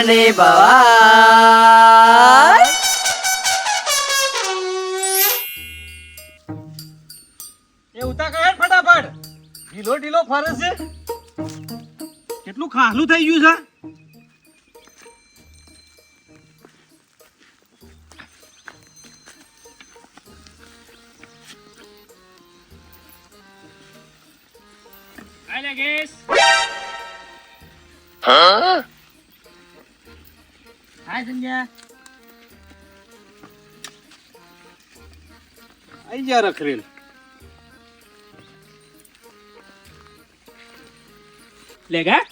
ને ભવાય. એ ઉતા કહે ફટાફટ. ઢીલો ઢીલો ફરે છે. કેટલું ખાલું થઈ ગયું છે. આલે ગેસ હાય સંજય. આઈ જા રખરેલ. લેગા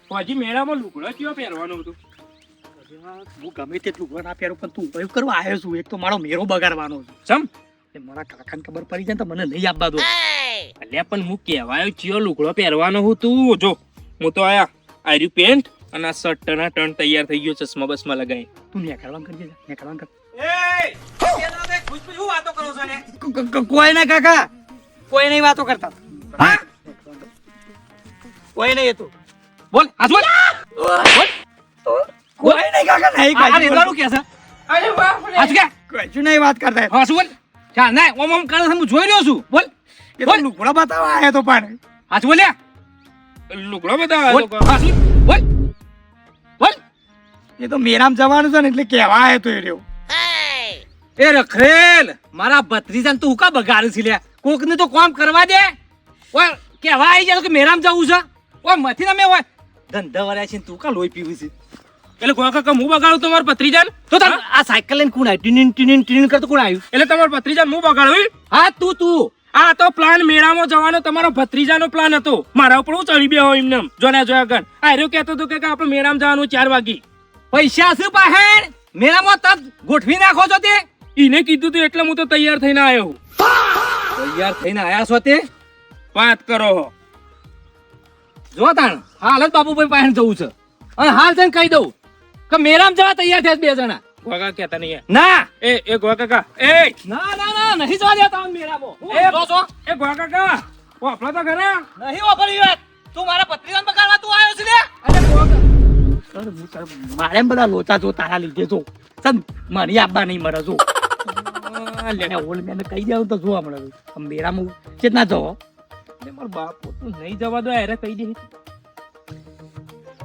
પછી મેળામાં લુગડો કયો પહેરવાનું હતું? હું ગમે તેટલું ઘર ના પહેરું પણ તું ઉપયોગ કરવા આવ્યો છું. એક તો મારો મેરો બગાડવાનો છે. ચમ એ મારા કાકાને ખબર પડી જાય ને તો મને નહીં આપવા દો. અલ્યા પણ હું કહેવાયો ચિયો લુગડો પહેરવાનો હું તું જો હું તો આયા આર્યુ પેન્ટ અને આ શર્ટ ના ટર્ન તૈયાર થઈ ગયો ચશ્મા બસમાં લગાવી તું નેકળવાનું કરજે. નેકળવાનું કર. કોઈ ના કાકા, કોઈ નહીં વાતો કરતા. કોઈ નહીં હતું. બોલ હાથ બોલ કોઈ નહીં કાકા, નહીં આ કાકા. રેવાનું કે છે અરે બાપ રે હાથ કે કશું નહીં વાત કરતા. હાથ બોલ ચા ના ઓમ ઓમ કરે છે હું જોઈ રહ્યો છું બોલ એ તો લુગડા બતાવવા આવ્યો તો પણ. હાથ બોલ્યા લુગડો બતાવ હાથ બોલ બોલ એ તો મેરામ જવાનું છે ને એટલે કહેવા આવ્યો તો એ રહ્યો. એ રખરેલ મારા ભત્રીજાને તું કા બગાડે છે લ્યા કોક ને તો કામ કરવા દે ઓય કેવા આવી જાય કે મેરામ જવું છે ઓય મથી ના મે ઓય ધંધા વાળા છે તું કા લોહી પીવું છે એટલે કોઈ કાકા હું બગાડું તમાર ભત્રીજાને તો આ સાયકલ લઈને કોણ આવ્યું ટીન ટીન કરતો કોણ આવ્યું એટલે તમાર ભત્રીજાને હું બગાડું હા તું આ તો પ્લાન મેળામાં જવાનો તમારો ભત્રીજાનો પ્લાન હતો મારા ઉપર હું ચડી બે હોય એમને જોને જોયા ગણ આ રહ્યો કહેતો હતો કે આપણે મેળામાં જવાનું 4 વાગે પૈસા છે પાહેણ મેળામાં તત ગોઠવી નાખો છો તે ઈને કીધું તું એટલે હું તો તૈયાર થઈને આવ્યો તૈયાર થઈને આયા છો તે વાત કરો જો તાણ હાલ જ બાબુભાઈ પાસે જવું છે અને હાલ જઈને કહી દઉં કે મેરામ જવા તૈયાર થયા બે જણા ગોગા કહેતા નહીં ના એ ગોગા કાકા એ ના નહીં જવા દેતા હું મેરામો એ જો એ ગોગા કાકા ઓફળો તો ઘરે નહીં ઓફળી વાત તું મારા ભત્રીજાને બગાડવા તું આવ્યો છે લે અરે ગોગા મારે એમ બધા લોચા જો તારા લીધે જો સદ મારી આબા નહીં મરે જો ઓલ મેને કહી દેવું તો જોવા મળે મેરામાં કેટલા જવો મારો બાપ તું નહીં જવા દો અરે કહી દે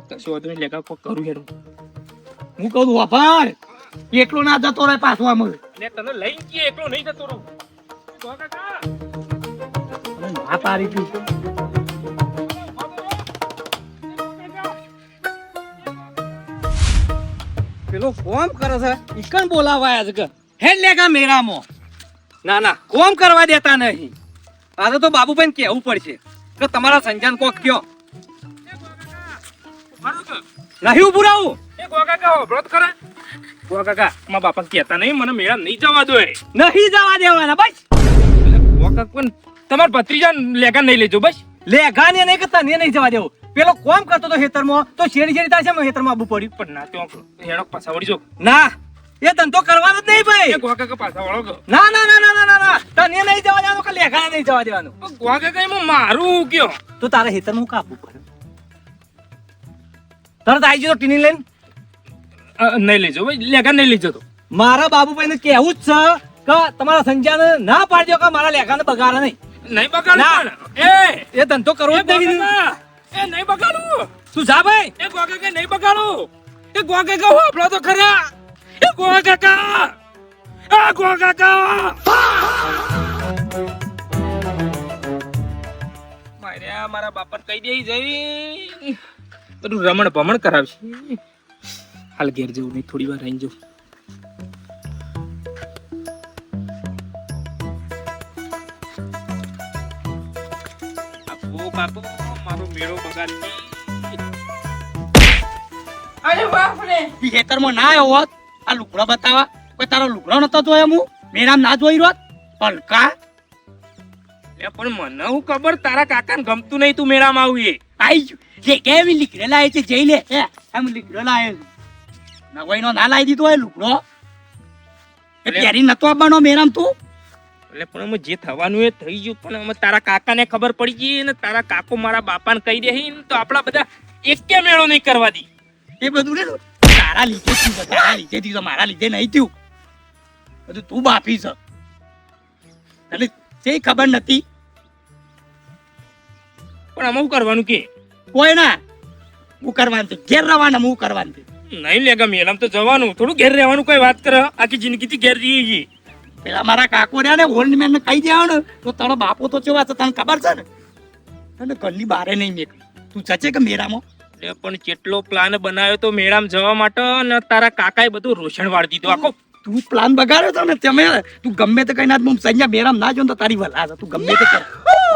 કશું હતું નહીં લેખા કોક કરું હેરું હું કહું છું વાપર એકલો ના જતો રહે પાછો આમ ને તને લઈ ગયો એકલો નહીં જતો રહું ગોગા કાકા ના પાડી તું પેલો કોમ કરે છે ઈકન બોલાવાયા છે કે હે લેગા મેરામો ના કોમ કરવા દેતા નહીં આ તો બાબુભાઈ કેવું પડશે કે તમારા સંજાન કોક કયો નહીં ઉભું રહું એ ગોગા કાકા વ્રત કરે ગોગા કાકા મારા બાપા કહેતા નહીં મને મેળા નહીં જવા દો નહીં જવા દેવાના બસ ગોગા પણ તમાર ભત્રીજા લેગા નહીં લેજો બસ લેગા ને નહીં કરતા ને નહીં જવા દેવો પેલો કોમ કરતો તો ખેતરમાં તો શેરી થાય છે ખેતરમાં આબુ પડ્યું પણ ના તો હેડો પાછા વળી જો ના એ ધંધો કરવાનો જ નહીં ભાઈ ગોગા કાકા પાછા વળો ના તને નહીં જવા દેવાનું કે લેગા નહીં જવા દેવાનું ગોગા કાકા એમાં મારું કયો તો તારે ખેતરમાં કાબુ પડે તરત આવી જતો ટીની લઈને નહીં લેજો ભાઈ લેગા નહીં લેજો તો મારા બાબુભાઈ ને કેવું જ છે કે તમારા સંજાને ના પાડજો કે મારા લેગાને બગાડે નહીં બગાડ એ ધંધો કરવો જ નહીં એ નહીં બગાડું તું જા ભાઈ એ ગોગા કે નહીં બગાડું એ ગોગા કે હોપળો તો ખરા એ ગોગા કા મારા બાપા કહી દે જઈ બધું રમણ ભમણ કરાવશે હાલ ઘેર જવું નહીં થોડી વાર રહી જવું બાપુ મારો મેળો બગાડી અરે બાપ રે ખેતરમાં ના આવ્યો હોત આ લુગડો બતાવા કોઈ તારો લુગડો નતો જોયો હું મેરામ ના જોઈ રહ્યો પલકા લે પણ મને હું ખબર તારા કાકાને ગમતું નહીં તું મેળામાં આવું એ આઈ જે કેવી લીકડેલા છે જઈ લે હે એમ લીકડેલા છે નવાઈનો ના લાવી દીધો એ લુગડો એ પહેરી નતો આવવાનો મેરામ તું એટલે પણ અમે જે થવાનું એ થઈ ગયું પણ અમે તારા કાકાને ખબર પડી ગઈ ને તારા કાકો મારા બાપાને કહી દે તો આપણા બધા એકે મેળો નહીં કરવા દી એ બધું ને તારા લીધે થયું છે, તારા લીધે થયું છે, મારા લીધે નહીં થયું. બધું તું બાપી છે. તને તે ખબર નથી. પણ આમાં શું કરવાનું કે કોઈ ના હું કરવાનું છે, ઘેર રહેવાના હું કરવાનું છે. નહીં લેગા મેલામ તો જવાનું, થોડું ઘેર રહેવાનું. કોઈ વાત કરે આખી જિંદગીથી ઘેર રહીએ છીએ. પેલા મારા કાકો રહ્યા ને ઓલ્ડ મેન ને કહી દેવા ને તો તારો બાપો તો કેવા છે તને ખબર છે ને. તને ઘરની બહાર નહીં નીકળ. તું જશે કે મેળામાં? એટલે પણ કેટલો પ્લાન બનાવ્યો તો મેળામાં જવા માટે, અને તારા કાકાએ બધું રોષણ વાળી દીધું આખો. તું પ્લાન બગાડ્યો તો ને તમે. તું ગમે તે કઈ ના સંજ્ઞા બેરામ ના જો તો તારી વલા છે. તું ગમે તે કર.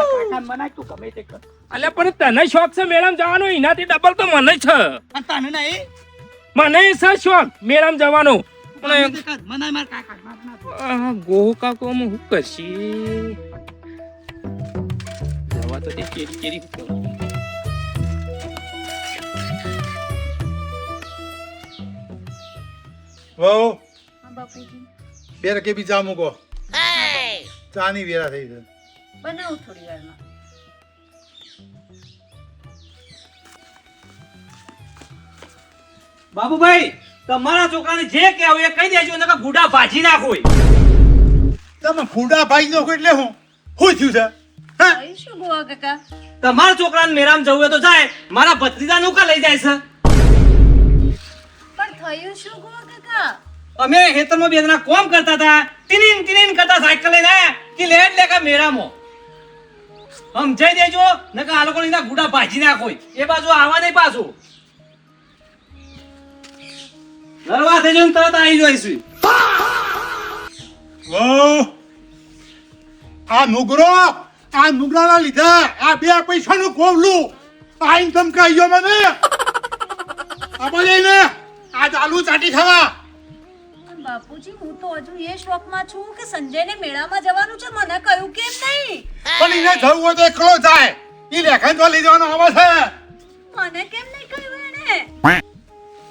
કાકાને મનાય તું ગમે તે કર. અલ્યા પણ તને શોખ છે મેળામાં જવાનો, એનાથી ડબલ તો મને છે. પણ તને નહીં. મને છે શોખ મેળામાં જવાનો. ગમે તે કર. મનાય માર કાકા. પણ ગોહુ કાકો હું કરશી જવા તો તે કેરી કેરી વહુ હા બાપુજી. બે રકે બી ચા મૂકો. ચાની વેરા થઈ છે. બનાવું થોડી વારમાં. બાબુભાઈ તમારા છોકરાને જે કહેવું એ કહી દેજો, નકર ગુડા ભાજી નાખો. તમે ફૂડા ભાઈ નો એટલે હું થયું છે? હા? થયું શું ગોવા કાકા? તમારા છોકરાને મેરામ જવું હોય તો જાય, મારા ભત્રીજા નું કા લઈ જાય છે? પણ થયું શું ગોવા કાકા? અમે ખેતરમાં બે જણા કોમ કરતા હતા, ટીનીન ટીનીન કરતા સાયકલ લઈને આયા કે લેટ લેકા મેરામાં. સમજાઈ દેજો, નકર આ લોકો એના ગુડા ભાજી નાખો. એ બાજુ આવા નહીં પાછું. નરવા થઈ જઈને તરત આવી જોઈશું. વહુ આ નુગરાના લીધે આ બે પૈસાનું કોવલું આઈન ધમકાઈ ગયો મને. આ બધે આ ચાલુ ચાટી ખાવા. પણ બાપુજી હું તો હજુ એ શોખમાં છું કે સંજયને મેળામાં જવાનું છે. મને કહ્યું કેમ નહીં? પણ એને જવું હોય તો એકલો જાય. ઈ લેખન તો લઈ જવાનો આવે છે. મને કેમ નહીં કહ્યું એને?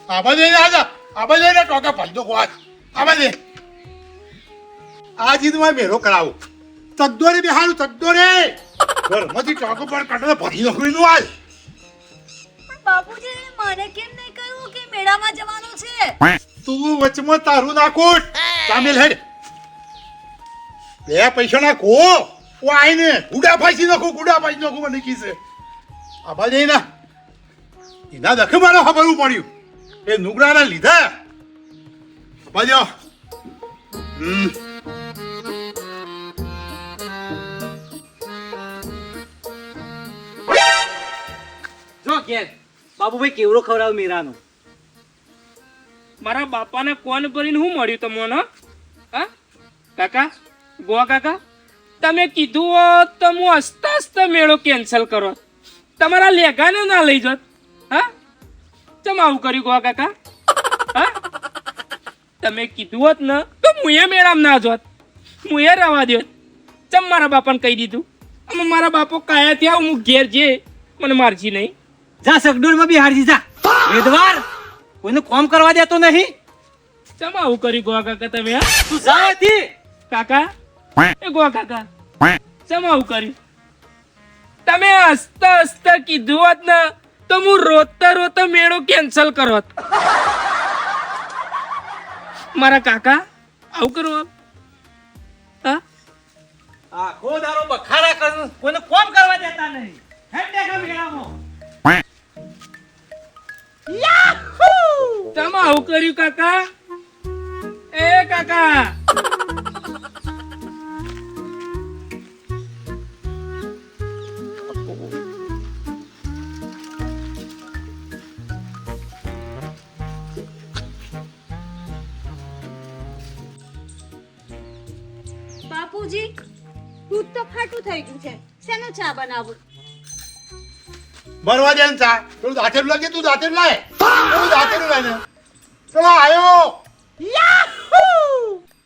આ બધે ટોકા ભલતો વાત. આ બધે આ જીતમાં મેરો કરાવો. તકદોરે બેહારું તકદોરે ઘરમાંથી ટોકો પર કાઢો ભરી નોકરી નું હાલ. પણ બાપુજી મને કેમ નહીં કહ્યું કે મેળામાં જવાનું છે? તું વચમાં તારું નાખું સામેલ હેડ. બે પૈસા નાખો ઓ આઈને ગુડા ફાસી નાખું મને કીધે. આ બધે એના દખે મારે ખબરવું પડ્યું. એ નુગરાના લીધા બાજો. જો ઘેર બાબુભાઈ કેવડો ખવડાવ મેરાનો. મારા બાપાને કોણ ભરીને હું મળ્યું તમને? હા કાકા, ગોવા કાકા, તમે કીધું હોત તો હું હસતા હસતા મેળો કેન્સલ કરો. તમારા લેગાને ના લઈ જત. હા ચમ આવું કર્યું ગોવા કાકા? હા તમે કીધું હોત ને તો હું એ મેળામાં ના જોત, હું એ રવા દેત. ચમ મારા બાપાને કહી દીધું. અમે મારા બાપો કાયા ત્યાં હું ઘેર જે મને મારજી નહીં. જા સગડોળમાં બી હારજી જા. વેદવાર કોઈને કોમ કરવા દેતો નહીં. ચમ આવું કર્યું ગોવા કાકા તમે? હા તું જા અહીંથી. કાકા, એ ગોવા કાકા, ચમ આવું કર્યું? તમે હસતા હસતા કીધું હોત ને તો હું રોતા રોતા મેળો કેન્સલ કરત. મારા કાકા આવું કરો? હા આખો દારો બખાડા કરું, કોઈને કોમ કરવા દેતા નહીં. હેડ દેખા મેળામાં. તમે આવું કર્યું કાકા? એ કાકા, બાપુજી દૂધ તો ખાટું થઈ ગયું છે. શેનો ચા બનાવું? મરવા દે ને ચા. પેલું દાંતેલું લાગે તું દાંતેલું લાય. પેલું દાંતેલું લાય ને. ચલો આયો.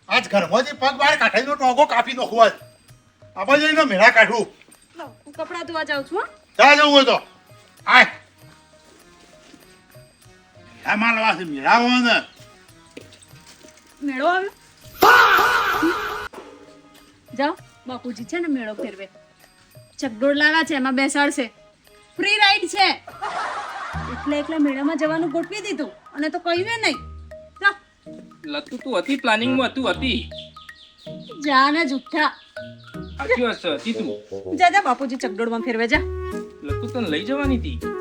આજ ઘરમાંથી પગ બહાર કાઢીનો ટોગો કાપી નાખવો. આપણે જઈને મેળા કાઢું. લો, હું કપડાં ધોવા જાઉં છું. હો. જા જવું હોય તો આય. આ માલવા છે મેળા હોય ને. મેળો આવ્યો. જાઓ બાપુજી છે ને મેળો ફેરવે. ચકડોળ લાવ્યા છે, એમાં બેસાડશે. ફ્રી રાઈડ છે. એકલા એકલા મેળામાં જવાનું ગોઠવી દીધું અને તો કહ્યું નહીં જા લતું તું હતી પ્લાનિંગમાં હતી જા ને જુઠ્ઠા સાચી વાત છે હતી તું જા જા બાપુજી ચકડોળમાં ફેરવે જા લતું તને લઈ જવાની હતી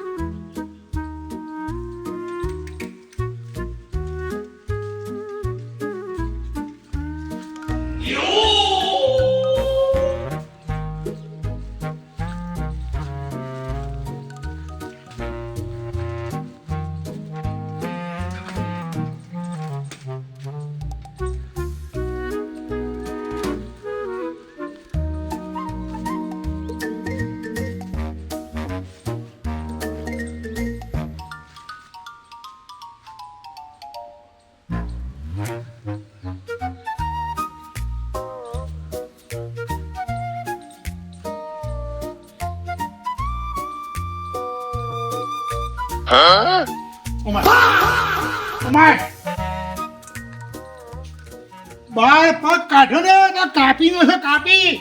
બાર પગ કાઢો ને તો કાપી નો છે કાપી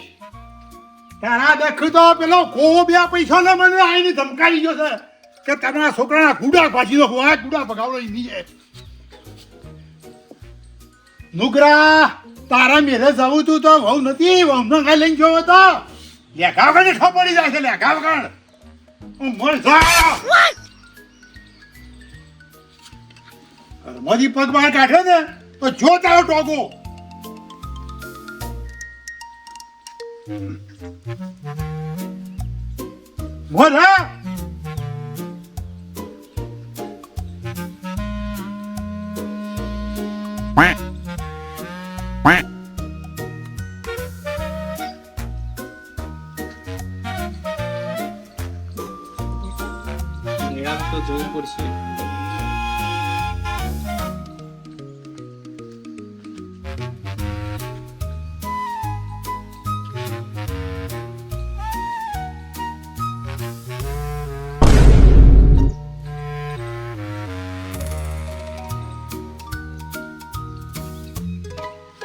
તારા દેખ તો પેલો કોવો બે પૈસા ને મને આઈને ધમકાવી ગયો છે કે તમારા છોકરાના ગુડા પાછી નાખો આ ગુડા ભગાવડો ઈ છે નુગરા તારા મેરે જવું તું તો વહુ નથી વહુ ને કઈ લઈને જોવો તો લેખા વગર ખબર પડી જાય છે લેખા વગર મર જા મોદી પગ બહાર કાઢ્યો ને તો જો તારો ટોગો મોર હા મેળામાં તો જવું પડશે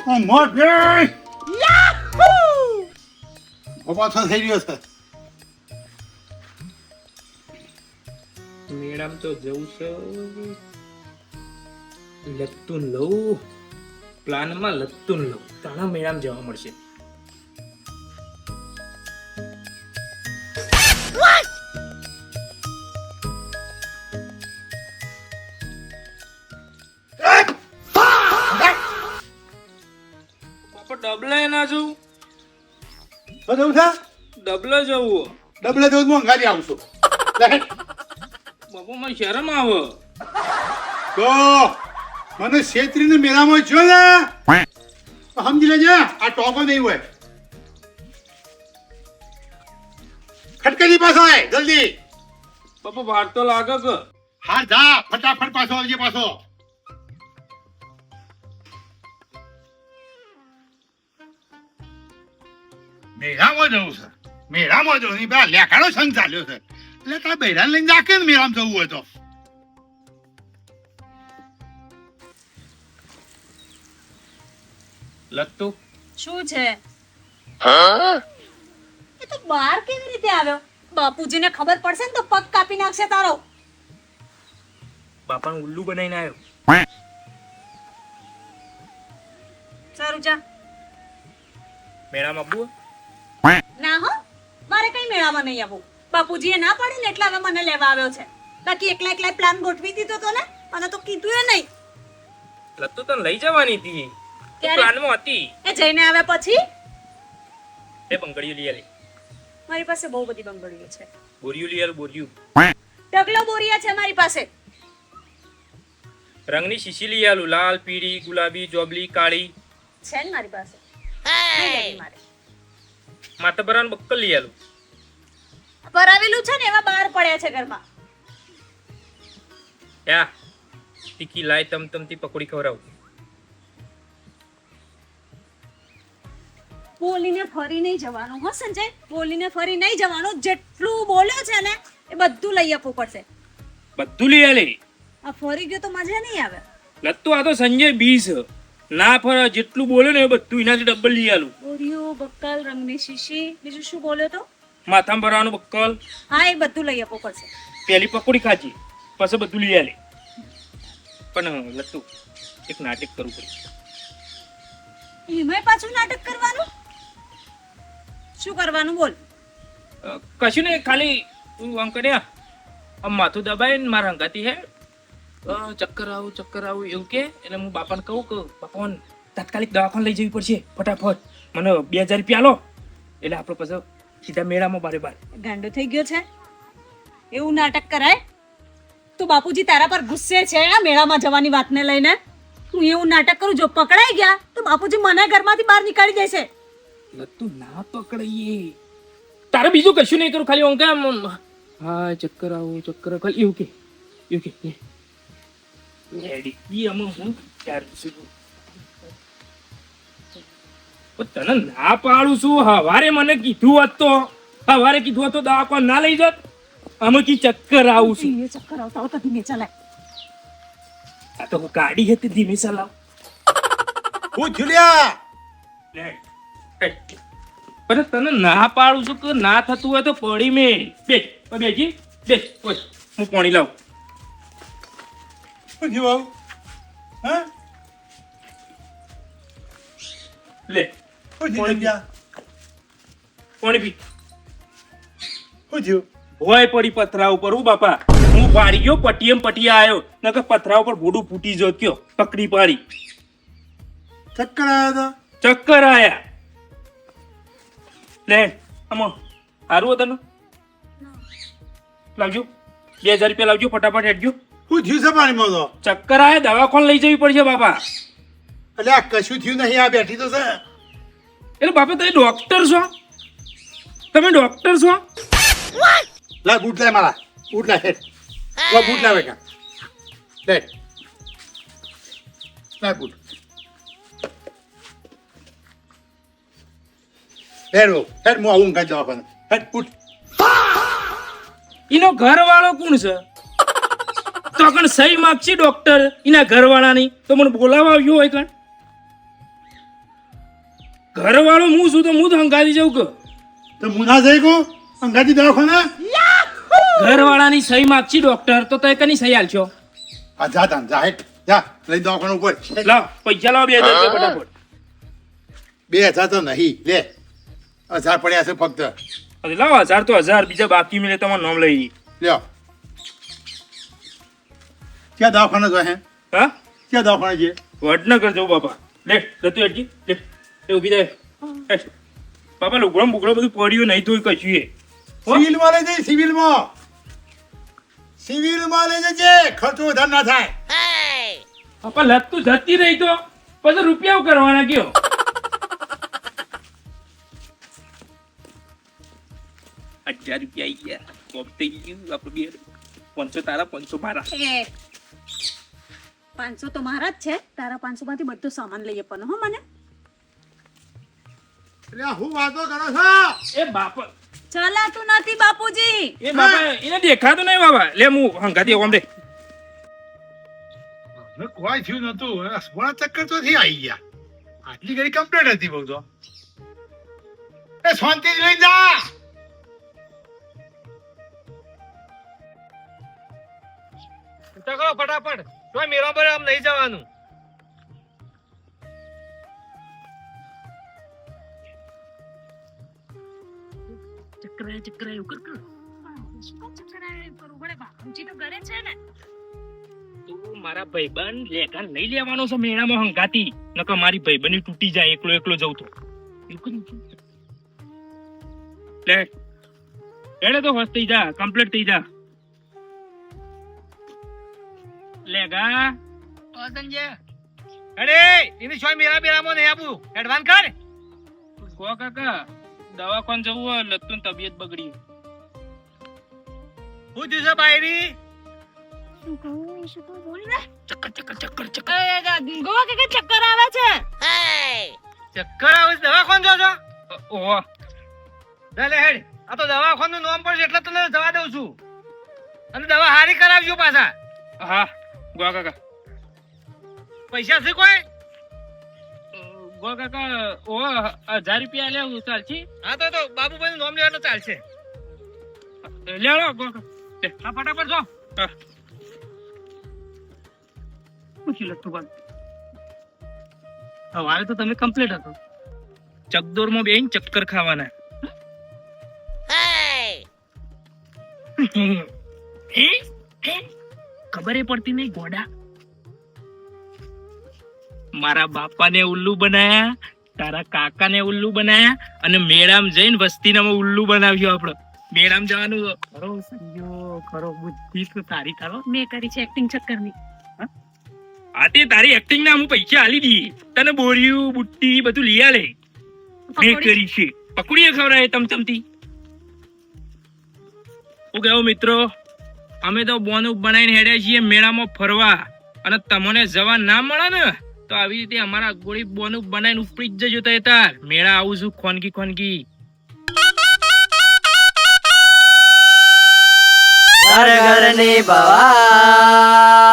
મોર ભાઈ પાછો થઈ રહ્યો છે મેળામાં તો જવું છે લત્તુન લઉં પ્લાનમાં લત્તુન લઉં તાણા મેળામાં જવા મળશે બાપા ડબલે ના જવું તો જવું છે ડબલે જવું ડબલે જવું મોંઘારી આવશું બાપા મને શરમ આવે તો મને છેતરીને મેળામાં જો ને તો સમજી લેજે આ ટોકો નહીં હોય ખટકેલી પાછો આય જલ્દી બાપા વાર તો લાગે કે હા જા ફટાફટ પાછો આવજે પાછો મેળામાં જવું છે મેળામાં જવું નહીં પેલા લેખાડો સંગ ચાલ્યો છે એટલે તારા બૈરાને લઈને જાકે ને મેળામાં જવું હોય તો લત્તુ શું છે એ તો બહાર કેવી રીતે આવ્યો બાપુજીને ખબર પડશે ને તો પગ કાપી નાખશે તારો બાપાનું ઉલ્લુ બનાવીને આવ્યો સારું જા મેળામાં બુ ના હો મારે કઈ મેળામાં નહીં આવવું બાપુજીએ ના પાડી ને એટલે હવે મને લેવા આવ્યો છે બાકી એકલા એકલા પ્લાન ગોઠવી દીધો તો ને મને તો કીધું એ નહીં લત્તુ તને લઈ જવાની હતી ક્યારે? પ્લાનમાં હતી એ જઈને આવ્યા પછી એ બંગડીઓ લઈ આલી મારી પાસે બહુ બધી બંગડીઓ છે બોરિયું લઈ આલું બોરિયું ઢગલો બોરિયા છે મારી પાસે રંગની શીશી લઈ આલું લાલ પીળી ગુલાબી જોબલી કાળી છે ને મારી પાસે નહીં લેવી મારે માથા ભરાનું બક્કલ લઈ આલું ભરાવેલું છે ને એવા બહાર પડ્યા છે ઘરમાં યા તીખી લાય તમતમતી પકોડી ખવડાવું બોલીને ફરી નહીં જવાનું હો સંજય બોલીને ફરી નહીં જવાનું જેટલું બોલ્યો છે ને એ બધું લઈ આપવું પડશે બધું લઈ આલે આ ફરી ગયો તો મજા નહીં આવે લત્તુ આ તો સંજય બી છે ના ફર જેટલું બોલ્યો ને એ બધું એનાથી ડબલ લઈ આલું બોરિયો બક્કલ રંગની શીશી બીજું શું બોલ્યો તો માથામાં ભરવાનું બક્કલ હા એ બધું લઈ આપવું પડશે પેલી પકોડી ખાજી પછી બધું લઈ આલે. પણ લતું એક નાટક કરવું પડે. એમાંય પાછું નાટક કરવાનું? શું કરવાનું બોલ? કશું નહીં, ખાલી તું આમ કરે આમ માથું દબાય ને મારા હંગાતી હે ચક્કર આવું એવું કે એટલે હું બાપાને કહું કે બાપા તાત્કાલિક દવાખાને લઈ જવી પડશે ફટાફટ, મને 2000 રૂપિયા આલો એટલે આપણે પછી સીધા મેળામાં બારે બાર. ગાંડો થઈ ગયો છે? એવું નાટક કરાય? તું બાપુજી તારા પર ગુસ્સે છે આ મેળામાં જવાની વાતને લઈને? હું એવું નાટક કરું, જો પકડાઈ ગયા તો બાપુજી મને ઘરમાંથી બહાર નીકાળી દેશે. લતું ના પકડાઈએ, તારે બીજું કશું નહીં કરું, ખાલી ઓંકા હા ચક્કર ખાલી એવું કે રેડી ઈ અમે હું ત્યાર સુધી તને ના પાડું છું. હવારે મને કીધું હોત તો દવાખાને ના લઈ જત. અમે કી ચક્કર આવું છું. ધીમે ચક્કર આવતા હોય તો ધીમે ચલાય. આ તો ગાડી હતી ધીમે ચલાવ. હું જુલિયા પણ તને ના પાડું છું કે ના થતું હોય તો પડી મેં બેસ ઓય હું પાણી લાવું. શું થયું બાબુ? હા લે શું થયું જુલિયા? પાણી પી. શું થયું? ભોય પડી પથરા ઉપર. હું બાપા હું પાડી ગયો પટિયા આવ્યો નકર પથરા ઉપર ભોડું ફૂટી જો કયો પકડી પાડી. ચક્કર આવ્યા ચક્કર આયા. લે આમાં સારું તને લાવજો 2000 રૂપિયા લાવજો ફટાફટ હેડજો. હતા? શું થયું છે પાણીમાં તો? ચક્કર આયા દવાખાને લઈ જવી પડશે બાપા. એટલે આ કશું થયું નહીં, આ બેઠી તો છે. એટલે બાપા તમે ડોક્ટર છો? લા બૂટ લાય મારા, બૂટ લાય હેઠ. બૂટ લાવે કા લે લાય બૂટ. હેડ હું આવું કાઢી દવાખાને. હેડ બૂટ. એનો ઘરવાળો કોણ છે? તો કણ સહી માગશે ડોક્ટર એના ઘરવાળાની તો મને બોલાવા આવ્યો હોય કણ. ઘરવાળો હું છું તો હું તો હંગાતી જાઉં કે તો મુના જઈ ગો અંગાતી દવાખાને. ઘરવાળાની સહી માગશે ડોક્ટર તો તય કની સહી આલશો? આ જા તાન જા હેઠ જા લઈ દવાખાને ઉપર. લાવ પૈસા લાવ 2000 રૂપિયા ફટાફટ. 2000 તો નહીં લે, 1000 પડ્યા છે ફક્ત. અરે લાવ 1000 તો 1000 બીજા બાકી મિલે તમારું નામ લઈ લ્યો ક્યાં દવાખાને જો હે? હા ક્યાં દવાખાને છે? વડનગર જવું બાપા. લે જતું હેડજી લે એ ઊભી થાય. હેડ. બાપા લુગડો બુગડો બધું પડ્યું નહીં તો કશું એ સિવિલમાં લઈ જઈ, સિવિલમાં લઈ જજે, ખર્ચો વધારે ના થાય. બાપા લત તું જતી રહી તો પછી રૂપિયા કરવાના કયો? ₹1000 આઈ ગયા કોપ થઈ ગયું આપણે 500 તારા 500 મારા. 500 તો મારા જ છે, તારા 500 માંથી બધો સામાન લઈ આપવાનો હો મને. એટલે આ હું વાતો કરો છો? એ બાપા ચલાતું નથી બાપુજી. એ બાપા એને દેખાતું નહીં બાબા. લે હું હંગાતી આવું આમ રે. મેં કોઈ થયું નતું, સોના ચક્કર તો થી આવી ગયા. આટલી ઘડી કમ્પ્લીટ હતી બહુ તો. એ શાંતિ જ લઈ જા. કરો ફટાફટ તો મેરા પર આમ નહીં જવાનું. ચક્કર એવું કર તું મારા ભાઈબંધ લેખા લઈ લેવાનો છે મેળામાં હંગાતી નકર મારી ભાઈબંધી તૂટી જાય એકલો જઉં તો એવું કર. લે એડે તો હોશ થઈ જા કમ્પ્લીટ થઈ જા. લેગા અરે એની છોય મેરા બેરામાં નહીં આપું, એડવાન્સ કર. ગો કાકા દવાખાને જવું હોય લતું તબિયત બગડી. હું દિવસે બાયરી ગોવા કે ચક્કર આવે છે. ચક્કર આવે છે, દવાખાને જો છો? ઓહો લે હેડ, આ તો દવાખાનું નામ પડશે એટલે તને જવા દઉં છું. અને દવા હારી કરાવજો પાછા. હા ગો કાકા. પૈસા છે કોઈ? ગો કાકા ઓ 1000 રૂપિયા લેવું ચાલશે? હા તો બાબુભાઈ નું નામ લેવાનું ચાલશે. લેવો ગો કાકા. હા ફટાફટ જો. હા. પૂછી લો તું પણ. સવારે તો તમે કમ્પ્લીટ હતો. ચકદોરમાં બેહીને ચક્કર ખાવાના. ખબર પડતી નહીં ગોડા. મારા બાપાને ઉલ્લુ બનાયા, તારા કાકાને ઉલ્લુ બનાયા, અને મેળામ જઈને વસ્તીનામાં ઉલ્લુ બનાવ્યો આપણો. મેળામ જવાનું છે. ખરો સંજો ખરો, બુદ્ધિ તો તારી ખરો. મેં કરી છે એક્ટિંગ ચક્કરની. આ તે તારી એક્ટિંગ ના હું પૈસા આલી દઈએ તને. બોરિયું બુટ્ટી બધું લઈ આલે. મેં કરી છે. પકડીએ ખવડાય તમતમતી. હું કહું મિત્રો, અમે તો બોનું બનાવીને હેડ્યા છીએ મેળામાં ફરવા, અને તમને જવા ના મળે ને તો આવી રીતે અમારા ગોળી બોનું બનાવીને ઉપડી જ જજો. તાર મેળા આવું છું ખોનગી ખોનગી. ઘર ઘરની બવા